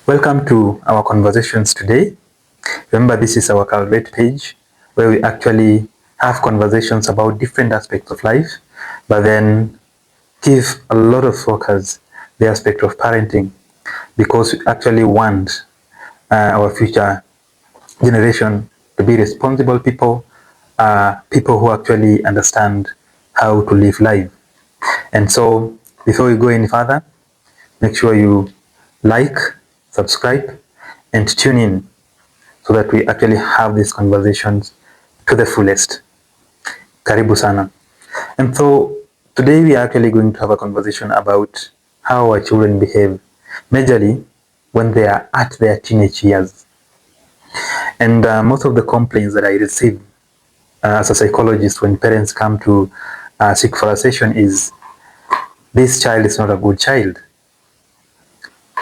Welcome to our conversations today. Remember, this is our Cultivate page where we actually have conversations about different aspects of life, but then give a lot of focus the aspect of parenting, because we actually want our future generation to be responsible people, people who actually understand how to live life. And so, before we go any further, make sure you like, subscribe, and tune in so that we actually have these conversations to the fullest. Karibu sana. And so today we are actually going to have a conversation about how our children behave, majorly when they are at their teenage years. And most of the complaints that I receive as a psychologist when parents come to seek for a session is, this child is not a good child.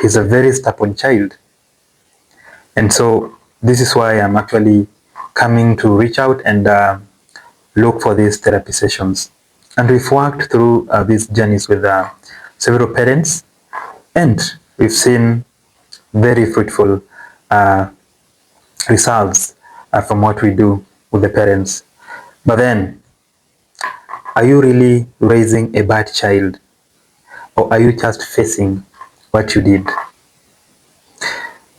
He's a very stubborn child. And so this is why I'm actually coming to reach out and look for these therapy sessions. And we've worked through these journeys with several parents, and we've seen very fruitful results from what we do with the parents. But then, are you really raising a bad child, or are you just facing what you did?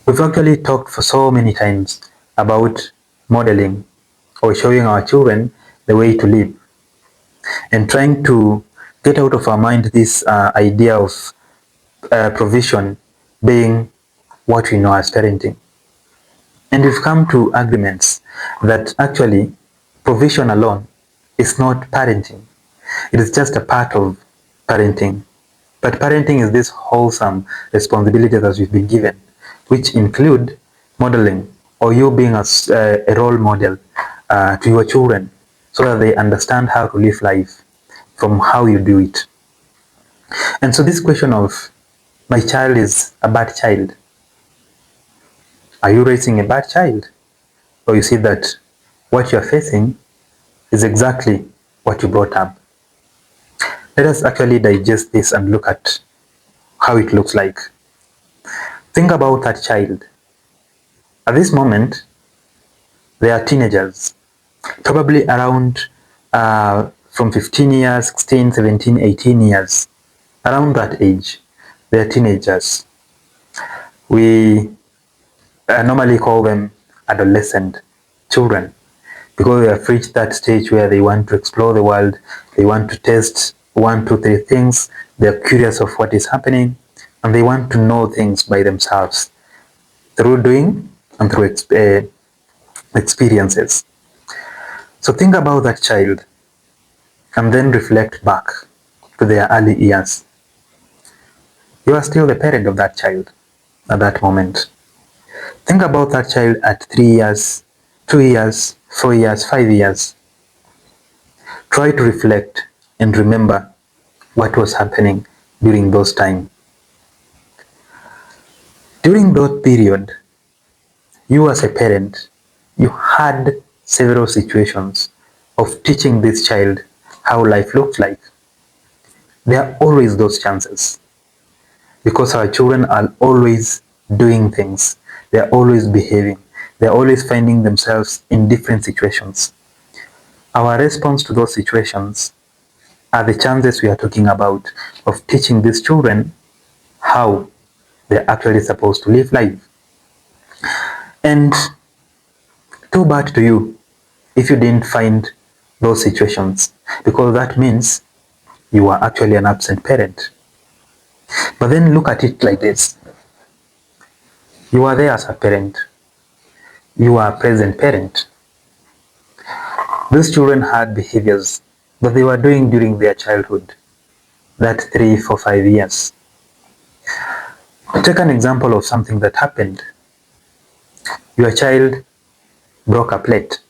We've actually talked for so many times about modeling or showing our children the way to live, and trying to get out of our mind this idea of provision being what we know as parenting. And we've come to agreements that actually provision alone is not parenting. It is just a part of parenting. But parenting is this wholesome responsibility that we've been given, which include modeling, or you being a role model to your children so that they understand how to live life from how you do it. And so this question of, my child is a bad child, are you raising a bad child? Or you see that what you're facing is exactly what you brought up? Let us actually digest this and look at how it looks like. Think about that child. At this moment, they are teenagers, probably around from 15 years, 16, 17, 18 years. Around that age, they are teenagers. We normally call them adolescent children, because they have reached that stage where they want to explore the world, they want to test 1, 2, 3 things, they're curious of what is happening, and they want to know things by themselves through doing and through experiences. So think about that child and then reflect back to their early years. You are still the parent of that child at that moment. Think about that child at 3 years, 2 years, 4 years, 5 years. Try to reflect and remember what was happening during those times. During that period, you as a parent, you had several situations of teaching this child how life looks like. There are always those chances, because our children are always doing things, they are always behaving, they are always finding themselves in different situations. Our response to those situations are the chances we are talking about of teaching these children how they're actually supposed to live life. And too bad to you if you didn't find those situations, because that means you are actually an absent parent. But then look at it like this. You are there as a parent. You are a present parent. These children had behaviors that they were doing during their childhood, that 3, 4, 5 years. Take an example of something that happened. Your child broke a plate,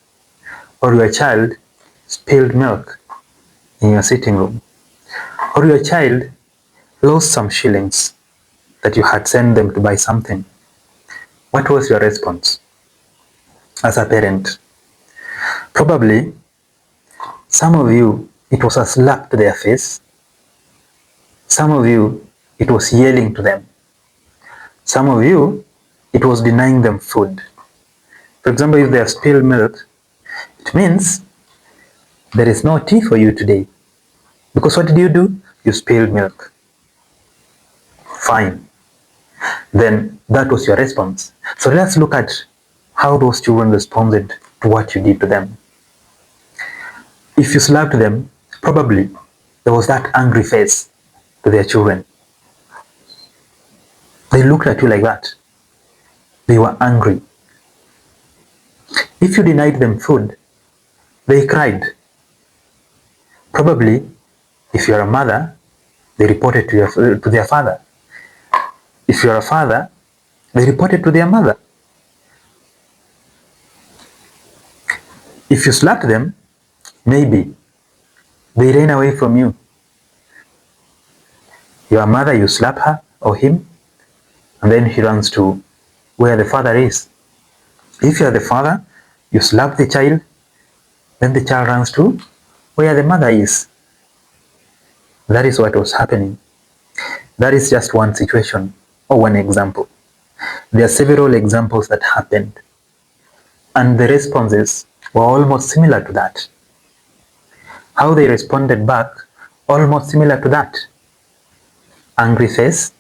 or your child spilled milk in your sitting room, or your child lost some shillings that you had sent them to buy something. What was your response as a parent? Probably, some of you, it was a slap to their face. Some of you, it was yelling to them. Some of you, it was denying them food. For example, if they have spilled milk, it means there is no tea for you today. Because what did you do? You spilled milk. Fine. Then that was your response. So let's look at how those children responded to what you did to them. If you slapped them, probably there was that angry face to their children. They looked at you like that. They were angry. If you denied them food, they cried. Probably, if you are a mother, they reported to their father. If you are a father, they reported to their mother. If you slapped them, maybe they ran away from you. Your mother, you slap her or him, and then he runs to where the father is. If you are the father, you slap the child, then the child runs to where the mother is. That is what was happening. That is just one situation or one example. There are several examples that happened, and the responses were almost similar to that. How they responded back, almost similar to that. Angry face,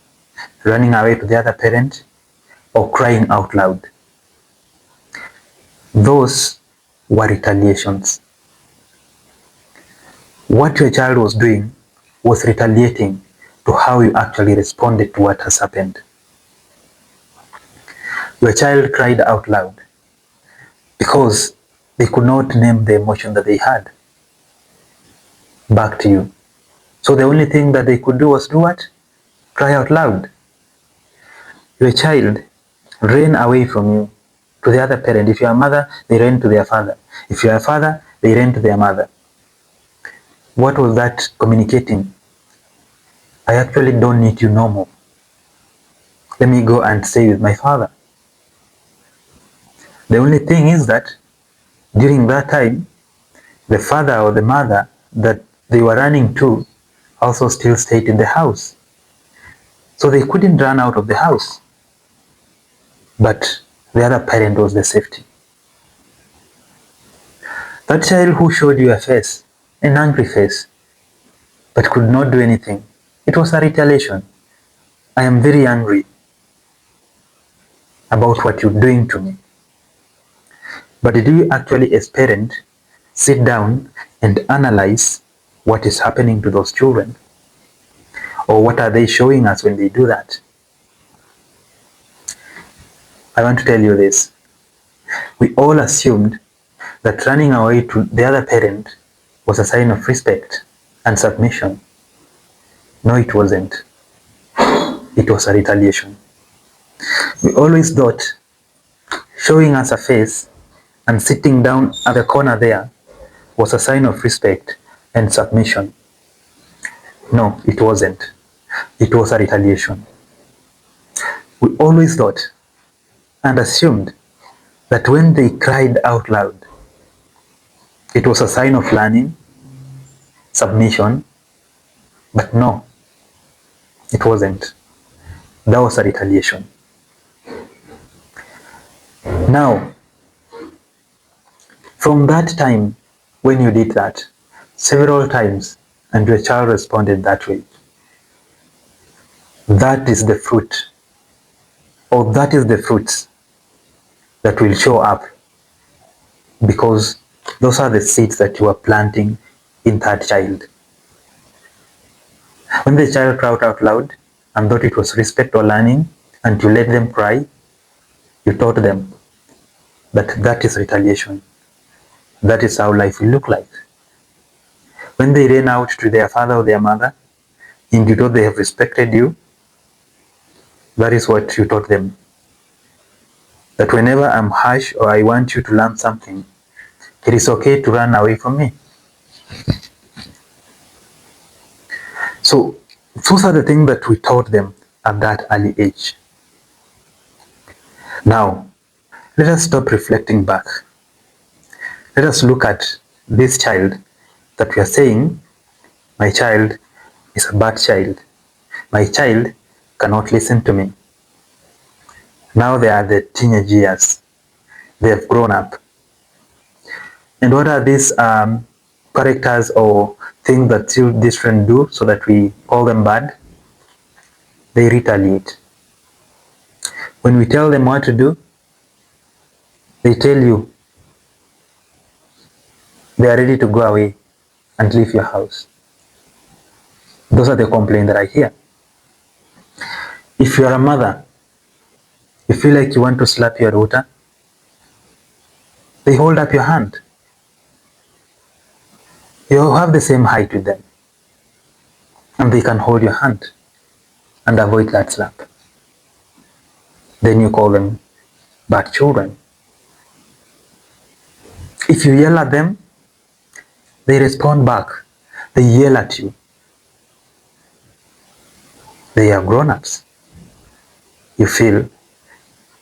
running away to the other parent, or crying out loud. Those were retaliations. What your child was doing was retaliating to how you actually responded to what has happened. Your child cried out loud because they could not name the emotion that they had back to you. So the only thing that they could do was do what? Cry out loud. Your child ran away from you to the other parent. If you are a mother, they ran to their father. If you are a father, they ran to their mother. What was that communicating? I actually don't need you no more. Let me go and stay with my father. The only thing is that during that time, the father or the mother that they were running to also still stayed in the house. So they couldn't run out of the house. But the other parent was the safety. That child who showed you a face, an angry face, but could not do anything, it was a retaliation. I am very angry about what you're doing to me. But do you actually, as parent, sit down and analyze what is happening to those children? Or what are they showing us when they do that? I want to tell you this. We all assumed that running away to the other parent was a sign of respect and submission. No, it wasn't. It was a retaliation. We always thought showing us a face and sitting down at the corner there was a sign of respect and submission. No, it wasn't. It was a retaliation. We always thought and assumed that when they cried out loud, it was a sign of learning, submission, but no, it wasn't. That was a retaliation. Now, from that time when you did that, several times, and your child responded that way, that is the fruit, or that is the fruits that will show up, because those are the seeds that you are planting in that child. When the child cried out loud and thought it was respect or learning, and you let them cry, you taught them that that is retaliation. That is how life will look like. When they ran out to their father or their mother, and you thought they have respected you, that is what you taught them. That whenever I'm harsh or I want you to learn something, it is okay to run away from me. So those are the things that we taught them at that early age. Now, let us stop reflecting back. Let us look at this child that we are saying, my child is a bad child. My child cannot listen to me. Now they are the teenage years. They have grown up. And what are these characters or things that these children do so that we call them bad? They retaliate. When we tell them what to do, they tell you they are ready to go away and leave your house. Those are the complaints that I hear. If you are a mother, you feel like you want to slap your daughter, they hold up your hand. You have the same height with them, and they can hold your hand and avoid that slap. Then you call them bad children. If you yell at them, they respond back. They yell at you. They are grown-ups. You feel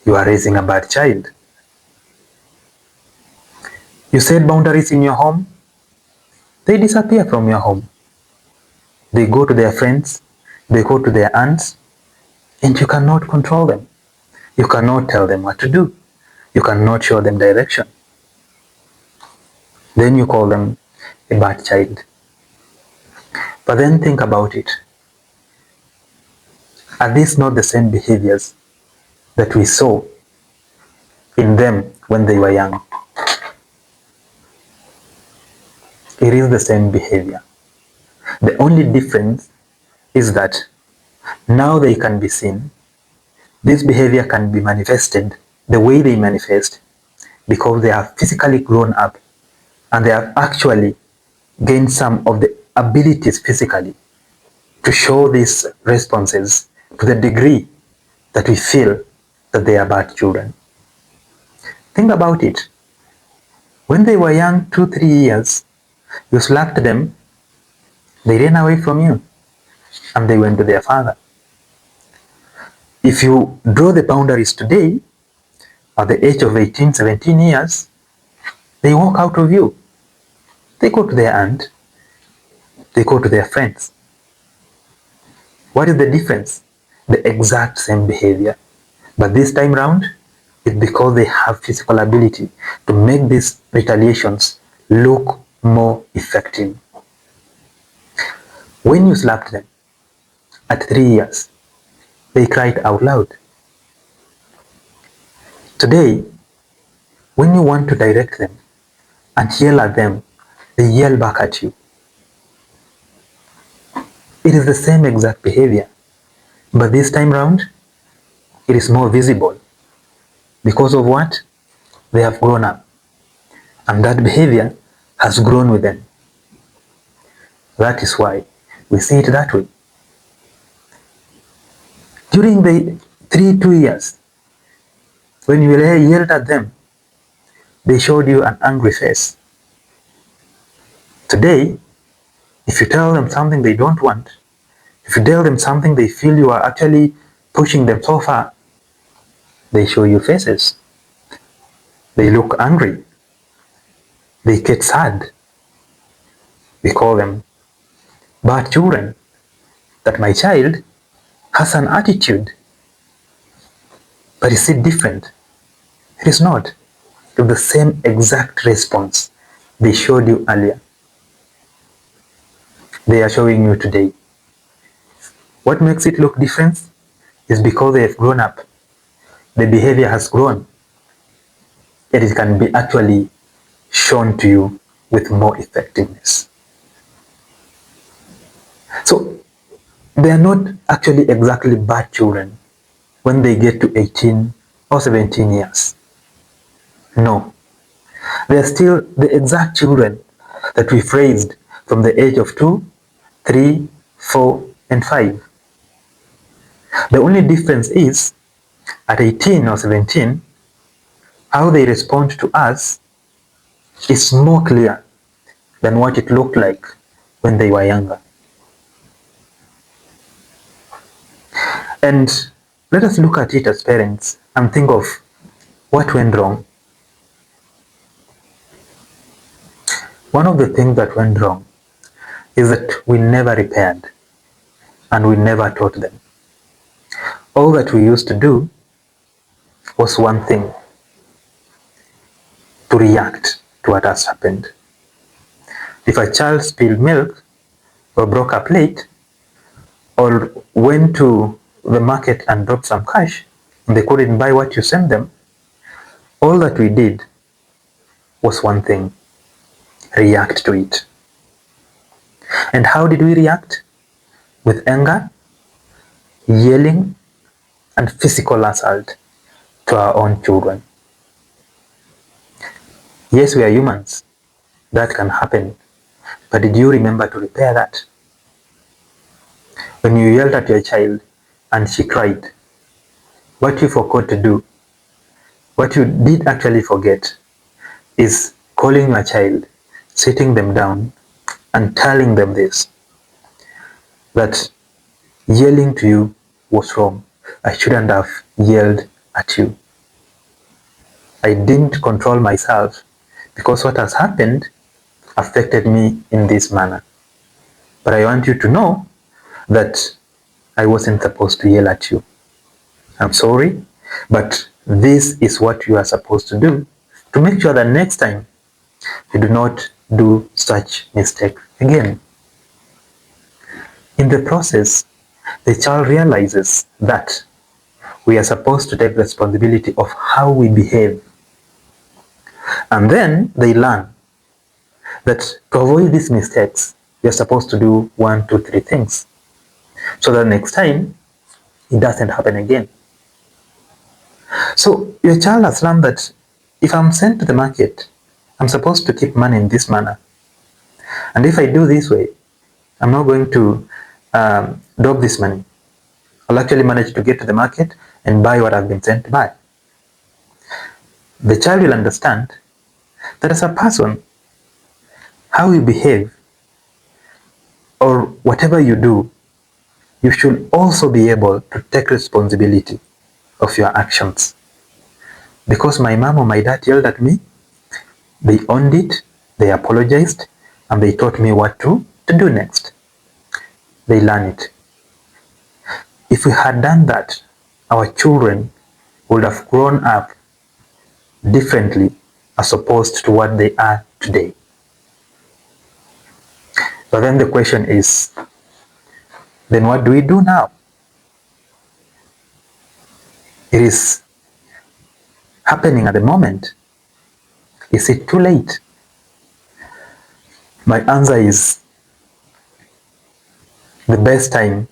you are raising a bad child. You set boundaries in your home, they disappear from your home. They go to their friends, they go to their aunts, and you cannot control them. You cannot tell them what to do. You cannot show them direction. Then you call them a bad child. But then think about it. Are these not the same behaviors that we saw in them when they were young? It is the same behavior. The only difference is that now they can be seen. This behavior can be manifested the way they manifest because they have physically grown up and they have actually gained some of the abilities physically to show these responses to the degree that we feel that they are bad children. Think about it. When they were young, 2-3 years, you slapped them, they ran away from you and they went to their father. If you draw the boundaries today, at the age of 18, 17 years, they walk out of you. They go to their aunt, they go to their friends. What is the difference? The exact same behavior. But this time round, it's because they have physical ability to make these retaliations look more effective. When you slapped them at 3 years, they cried out loud. Today, when you want to direct them and yell at them, they yell back at you. It is the same exact behavior, but this time round, it is more visible. Because of what? They have grown up, and that behavior has grown with them. That is why we see it that way. During the 2 years, when you yelled at them, they showed you an angry face. Today, if you tell them something they don't want, if you tell them something they feel you are actually pushing them so far, they show you faces. They look angry. They get sad. We call them bad children. That my child has an attitude. But is it different? It is not. It's the same exact response they showed you earlier. They are showing you today. What makes it look different is because they have grown up. The behavior has grown. Yet it can be actually shown to you with more effectiveness. So they are not actually exactly bad children when they get to 18 or 17 years. No. They are still the exact children that we've raised from the age of 2, 3, 4, and 5. The only difference is, at 18 or 17, how they respond to us is more clear than what it looked like when they were younger. And let us look at it as parents and think of what went wrong. One of the things that went wrong is that we never repaired and we never taught them. All that we used to do was one thing, to react to what has happened. If a child spilled milk or broke a plate or went to the market and dropped some cash and they couldn't buy what you sent them, all that we did was one thing, react to it. And how did we react? With anger, yelling, and physical assault to our own children. Yes, we are humans. That can happen. But did you remember to repair that? When you yelled at your child and she cried, what you forgot to do, what you did actually forget, is calling your child, sitting them down, and telling them this, that yelling to you was wrong. I shouldn't have yelled at you. I didn't control myself because what has happened affected me in this manner. But I want you to know that I wasn't supposed to yell at you. I'm sorry, but this is what you are supposed to do to make sure that next time you do not do such mistake again. In the process, the child realizes that we are supposed to take responsibility of how we behave. And then they learn that to avoid these mistakes, you're supposed to do 1, 2, 3 things so that next time it doesn't happen again. So your child has learned that if I'm sent to the market, I'm supposed to keep money in this manner. And if I do this way, I'm not going to drop this money. I'll actually manage to get to the market and buy what I've been sent to buy. The child will understand that as a person, how you behave or whatever you do, you should also be able to take responsibility of your actions. Because my mom or my dad yelled at me, they owned it, they apologized, and they taught me what to do next. They learn it. If we had done that, our children would have grown up differently as opposed to what they are today. But then the question is, then what do we do now? It is happening at the moment. Is it too late? My answer is the best time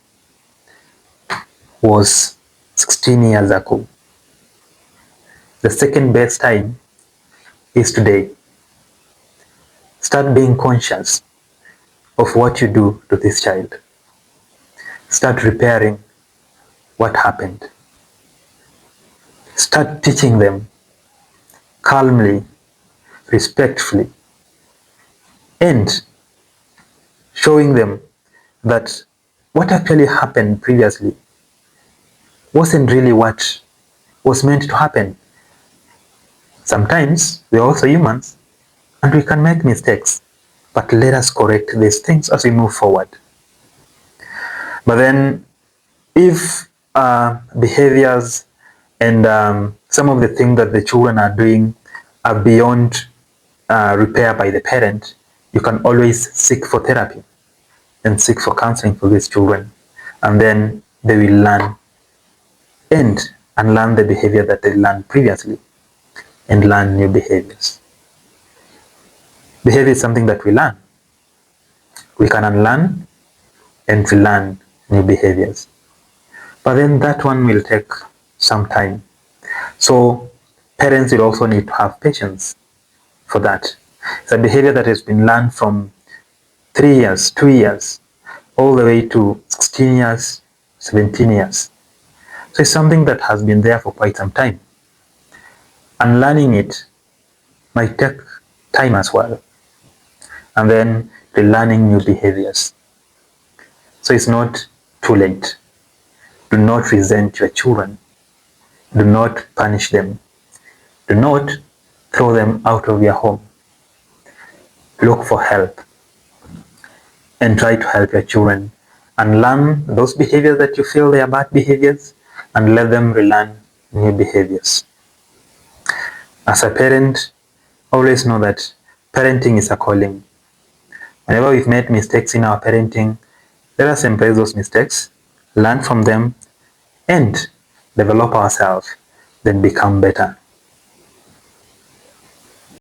was 16 years ago. The second best time is today. Start being conscious of what you do to this child. Start repairing what happened. Start teaching them calmly, respectfully, and showing them that what actually happened previously wasn't really what was meant to happen. Sometimes we're also humans and we can make mistakes, but let us correct these things as we move forward. But then if behaviors and some of the things that the children are doing are beyond repair by the parent, you can always seek for therapy and seek for counseling for these children, and then they will learn and unlearn the behavior that they learned previously and learn new behaviors. Behavior is something that we learn. We can unlearn and learn new behaviors. But then that one will take some time. So parents will also need to have patience for that. It's a behavior that has been learned from 3 years, 2 years, all the way to 16 years, 17 years. So it's something that has been there for quite some time. And learning it might take time as well. And then relearning new behaviors. So it's not too late. Do not resent your children. Do not punish them. Do not throw them out of your home. Look for help and try to help your children and learn those behaviors that you feel they are bad behaviors and let them relearn new behaviors. As a parent, always know that parenting is a calling. Whenever we've made mistakes in our parenting, let us embrace those mistakes, learn from them, and develop ourselves, then become better.